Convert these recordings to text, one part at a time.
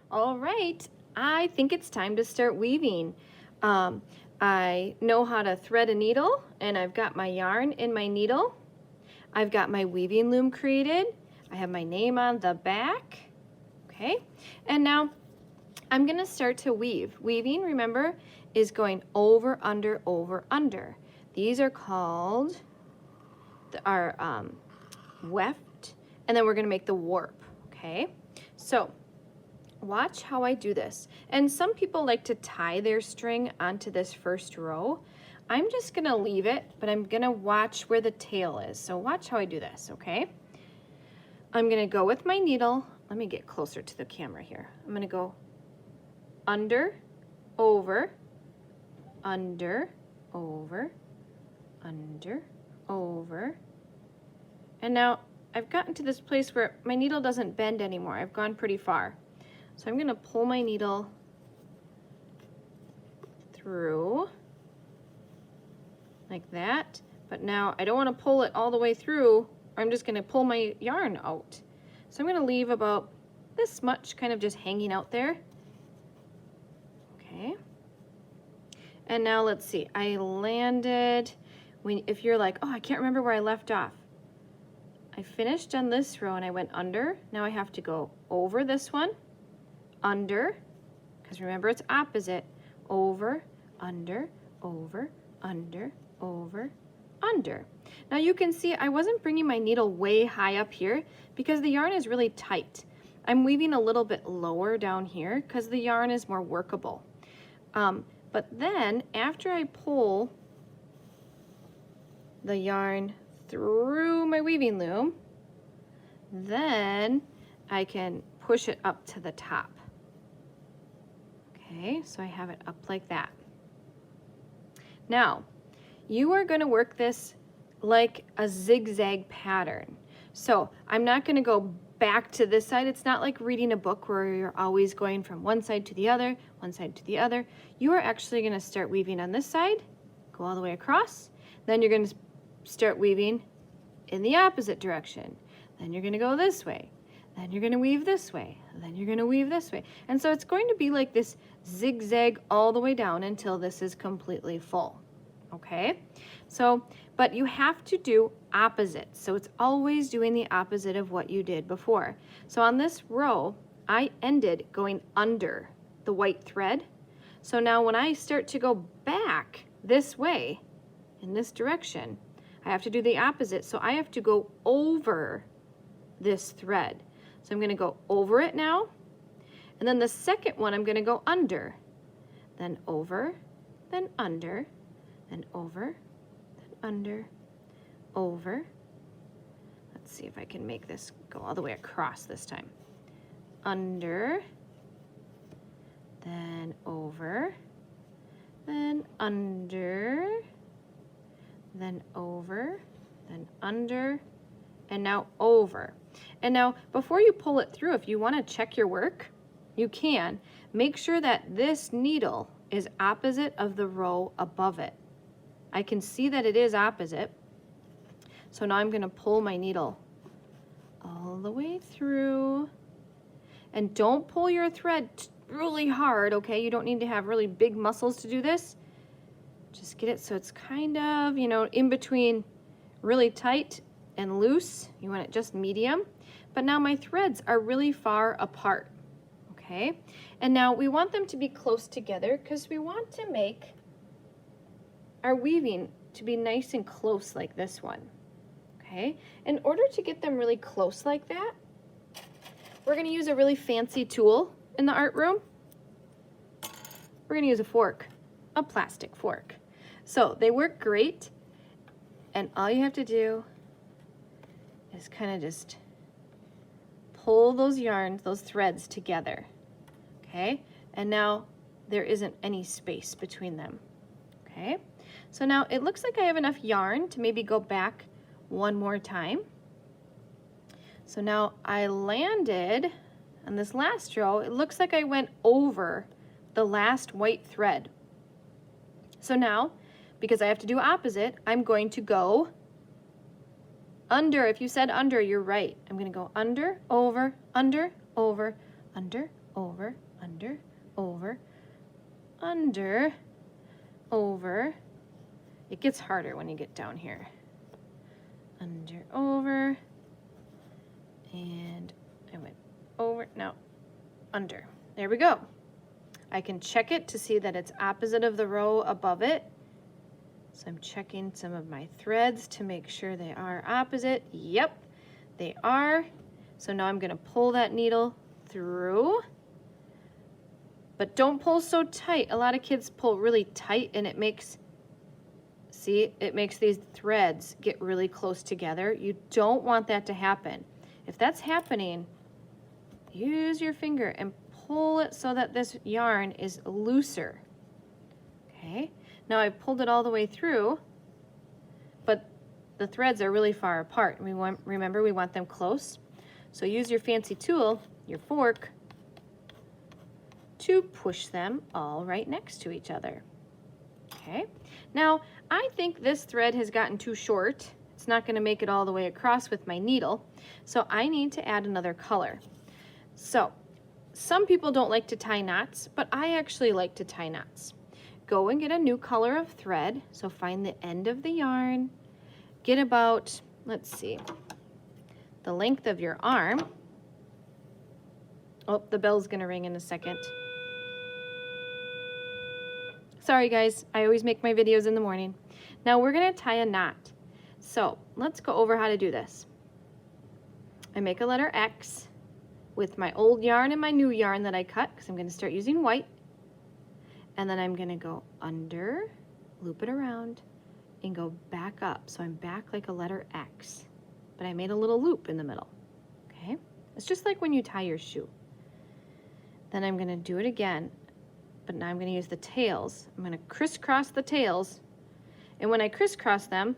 All right, I think it's time to start weaving. I know how to thread a needle, and I've got my yarn in my needle. I've got my weaving loom created. I have my name on the back. Okay, and now I'm gonna start to weave. Weaving, remember, is going over, under, over, under. These are called our weft, and then we're gonna make the warp, okay? So watch how I do this. And some people like to tie their string onto this first row. I'm just gonna leave it, but I'm gonna watch where the tail is. So watch how I do this, okay? I'm gonna go with my needle. Let me get closer to the camera here. I'm gonna go under, over, under, over, under, over. And now I've gotten to this place where my needle doesn't bend anymore. I've gone pretty far. So I'm gonna pull my needle through like that. But now I don't wanna pull it all the way through, or I'm just gonna pull my yarn out. So I'm gonna leave about this much kind of just hanging out there. Okay. And now let's see, I landed, if you're like, oh, I can't remember where I left off. I finished on this row and I went under. Now I have to go over this one, under, because remember it's opposite, over, under, over, under, over, under. Now you can see I wasn't bringing my needle way high up here because the yarn is really tight. I'm weaving a little bit lower down here because the yarn is more workable. But then after I pull the yarn through my weaving loom, then I can push it up to the top. Okay, so I have it up like that. Now, you are going to work this like a zigzag pattern. So I'm not going to go back to this side. It's not like reading a book where you're always going from one side to the other, one side to the other. You are actually going to start weaving on this side, go all the way across, then you're going to start weaving in the opposite direction. Then you're going to go this way, then you're going to weave this way, then you're going to weave this way. And so it's going to be like this zigzag all the way down until this is completely full. Okay, so, but you have to do opposites. So it's always doing the opposite of what you did before. So on this row, I ended going under the white thread. So now when I start to go back this way, in this direction, I have to do the opposite. So I have to go over this thread. So I'm gonna go over it now. And then the second one, I'm gonna go under, then over, then under, then over, then under, over. Let's see if I can make this go all the way across this time. Under, then over, then under, then over, then under, and now over. And now before you pull it through, if you want to check your work, you can. Make sure that this needle is opposite of the row above it. I can see that it is opposite. So now I'm going to pull my needle all the way through. And don't pull your thread really hard, okay? You don't need to have really big muscles to do this. Just get it so it's kind of, you know, in between really tight and loose. You want it just medium. But now my threads are really far apart, okay? And now we want them to be close together because we want to make our weaving to be nice and close like this one, okay? In order to get them really close like that, we're gonna use a really fancy tool in the art room. We're gonna use a fork, a plastic fork. So they work great, and all you have to do is kind of just pull those yarns, those threads together, okay? And now there isn't any space between them, okay? So now it looks like I have enough yarn to maybe go back one more time. So now I landed on this last row. It looks like I went over the last white thread. So now, because I have to do opposite, I'm going to go under. If you said under, you're right. I'm going to go under, over, under, over, under, over, under, over, under, over. It gets harder when you get down here. Under, over, and I went over, now under. There we go. I can check it to see that it's opposite of the row above it. So I'm checking some of my threads to make sure they are opposite. Yep, they are. So now I'm gonna pull that needle through, but don't pull so tight. A lot of kids pull really tight and it makes, see, it makes these threads get really close together. You don't want that to happen. If that's happening, use your finger and pull it so that this yarn is looser. Okay, now I've pulled it all the way through, but the threads are really far apart. Remember, we want them close. So use your fancy tool, your fork, to push them all right next to each other. Okay, now I think this thread has gotten too short. It's not going to make it all the way across with my needle, so I need to add another color. So some people don't like to tie knots, but I actually like to tie knots. Go and get a new color of thread. So find the end of the yarn, get about, let's see, the length of your arm. Oh, the bell's gonna ring in a second. Sorry guys, I always make my videos in the morning. Now we're gonna tie a knot. So let's go over how to do this. I make a letter X with my old yarn and my new yarn that I cut, because I'm gonna start using white. And then I'm gonna go under, loop it around, and go back up. So I'm back like a letter X, but I made a little loop in the middle, okay? It's just like when you tie your shoe. Then I'm gonna do it again, but now I'm gonna use the tails. I'm gonna crisscross the tails, and when I crisscross them,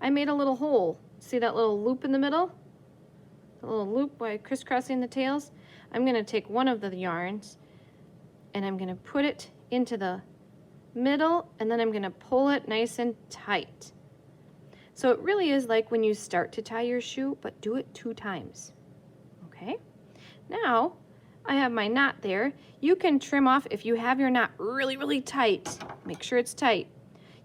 I made a little hole. See that little loop in the middle? The little loop by crisscrossing the tails? I'm gonna take one of the yarns, and I'm gonna put it into the middle, and then I'm gonna pull it nice and tight. So it really is like when you start to tie your shoe, but do it 2 times, okay? Now, I have my knot there. You can trim off, if you have your knot really, really tight, make sure it's tight.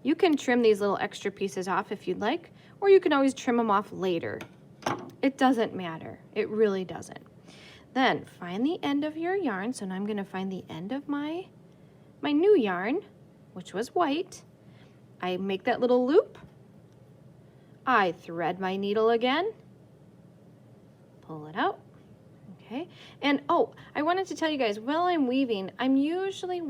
You can trim these little extra pieces off if you'd like, or you can always trim them off later. It doesn't matter, it really doesn't. Then find the end of your yarn. So now I'm gonna find the end of my new yarn, which was white. I make that little loop. I thread my needle again, pull it out, okay? And oh, I wanted to tell you guys, while I'm weaving, I'm usually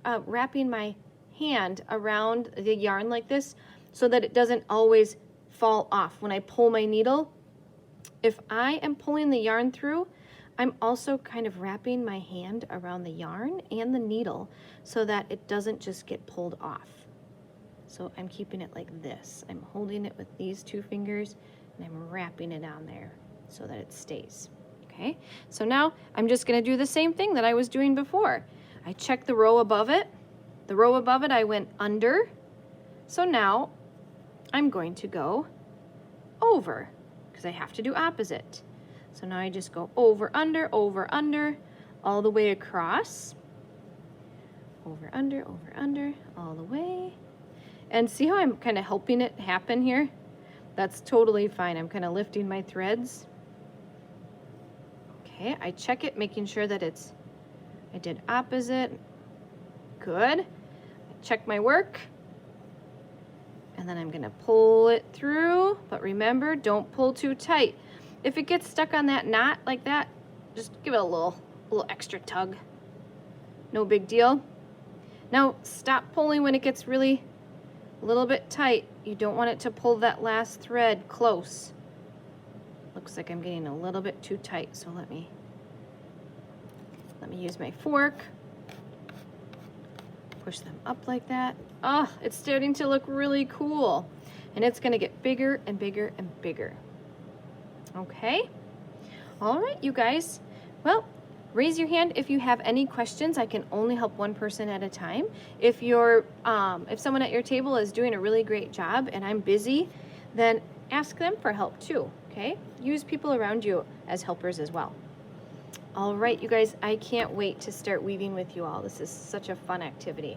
wrapping my hand around the yarn like this so that it doesn't always fall off when I pull my needle. If I am pulling the yarn through, I'm also kind of wrapping my hand around the yarn and the needle so that it doesn't just get pulled off. So I'm keeping it like this. I'm holding it with these 2 fingers and I'm wrapping it on there so that it stays. Okay, so now I'm just gonna do the same thing that I was doing before. I checked the row above it. The row above it I went under. So now I'm going to go over because I have to do opposite. So now I just go over, under, all the way across. Over, under, all the way. And see how I'm kind of helping it happen here? That's totally fine. I'm kind of lifting my threads. Okay, I check it, making sure that I did opposite. Good. I check my work. And then I'm gonna pull it through, but remember, don't pull too tight. If it gets stuck on that knot like that, just give it a little extra tug. No big deal. Now stop pulling when it gets really a little bit tight. You don't want it to pull that last thread close. Looks like I'm getting a little bit too tight, so let me use my fork. Push them up like that. Oh, it's starting to look really cool. And it's gonna get bigger and bigger and bigger. Okay, all right, you guys. Well, raise your hand if you have any questions. I can only help 1 person at a time. If someone at your table is doing a really great job and I'm busy, then ask them for help too, okay? Use people around you as helpers as well. All right, you guys, I can't wait to start weaving with you all. This is such a fun activity.